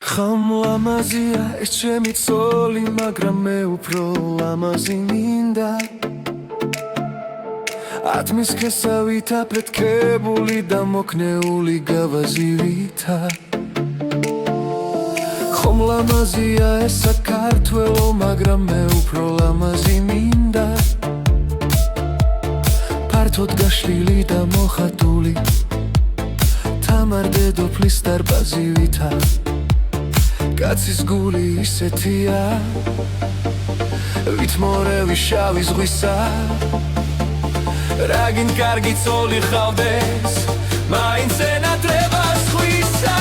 ხამლამაზია ეს ჩემი ცოლი, მაგრამ მე უფრო ლამაზი მინდა. ათმის ხესავით აფეთქებული და მოკნეული გავაზივითა. ხომ ლამაზია ეს საქართველო, მაგრამ მე უფრო ლამაზი მინდა. ფართოდ გაშლილი და მოხატული, თამარ დედოფლის დარბაზივითა. კაცის გული ისეთია, ვით მორევი შავი ზღვისა. რაგინ კარგი ცოლი ხავდეს, მაინც ენატრება სხვისა.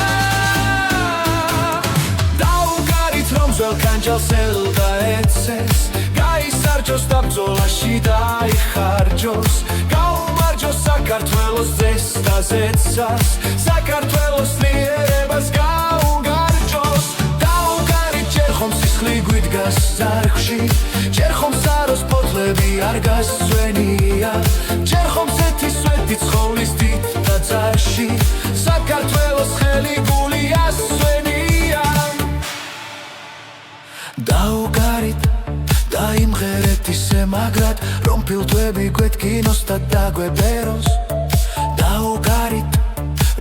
დაუგარით რომ ძველ კანჯალს ელდა ეცეს, გაისარჯოს და ბრძოლაში დაიხარჯოს. გაუმარჯოს საქართველოს ძეს და ზეცას, საქართველოს ძლიერებას გაუგარჯოს. დაუგარით ჯერ ხომ სისხლი გვიდგას ზარხში, ჯერ ხომ საროს ფოთლები არ გასწვენია, ჯერ ხომ ზეთი სვეტი ცხოვლის დიდ ტაძარში, საქართველოს ხელი გული ასვენია. დაუგარით დაიმღერეთ ისე მაგრად, რომ ფილტვები გვეთკინოს და დაგვებეროს. დაუგარით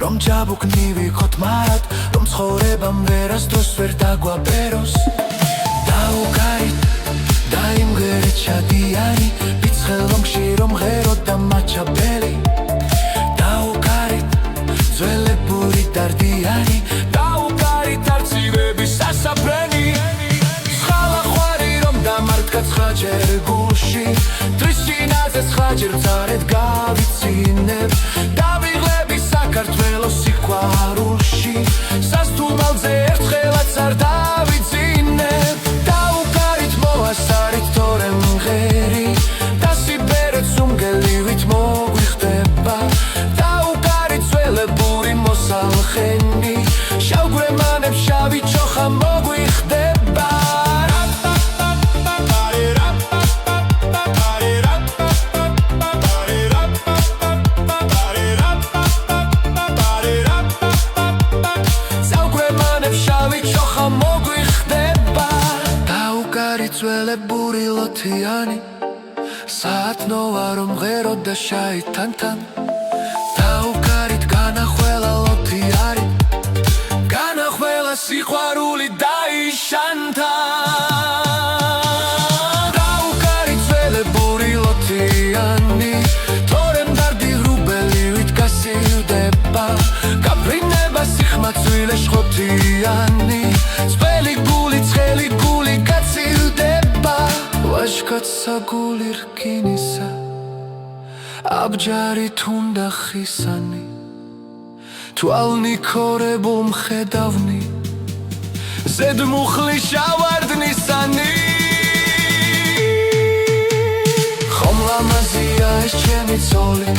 რომ ჯაბუკნივი ხოთ მარად, რომ ცხოვრებამ ვერასდროს ვერ დაგვაბეროს. დაუგარით დაიმღერეთ შადიანი, ბიცხელონგში რომ ღეროთ და მაჩაბელი. დაუგარით ძველებური დარდიანი, დაუგარით არწივების სასაფრენი. ცხალახვარი რომ დამარდგა ცხაჯერ გულში, დღის შინაძე ცხაჯერ მწარედ გავიცინებ. დავიღლები საქართველოს სიყვარულში, სასთუმალზე ერთხელაც არ დავიძინებ. დაუგარით მოასარით თორემ მღერი, დასიბერეთ სუნგელივით მოგვიხდება. დაუგარით ძველებური მოსალხენი, შავგვემანებს შავი ჩოხა მოგვიხდება. ძველებური ლოთიანი, საათნოა რომ ღეროთ და შაი თან-თან. დაუგარით განახველა ლოთიანი, განახველა სიყვარული დაიშანთა. დაუგარით ძველებური ლოთიანი, თორემ დარდი ღრუბელივით გასივდება. გაფრინება სიხმაცვილე შხოთიანი, ძველი გული ცხელი გული გაცივდება. ვაჟკაცსა გული რკინისა, აბჯარით უნდა ხისანი, თვალნი ქორებულ მხედავნი, ზედმუხლი შავარდნისანი. ხომ ლამაზია ეს ჩემი ცოლი,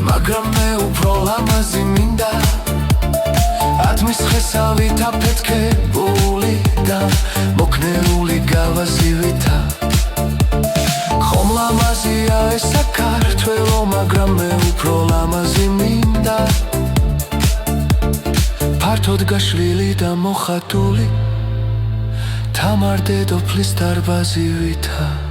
მაგრამ მე უფრო ლამაზი მინდა. ათმის ხესავით აფეთქებული და მოკნეული გავაზივითა. ხომ ლამაზია ეს საქართველო, მაგრამ მე უფრო ლამაზი მინდა. ფართოდ გაშლილი და მოხატული, თამარ დედოფლის დარბაზივითა.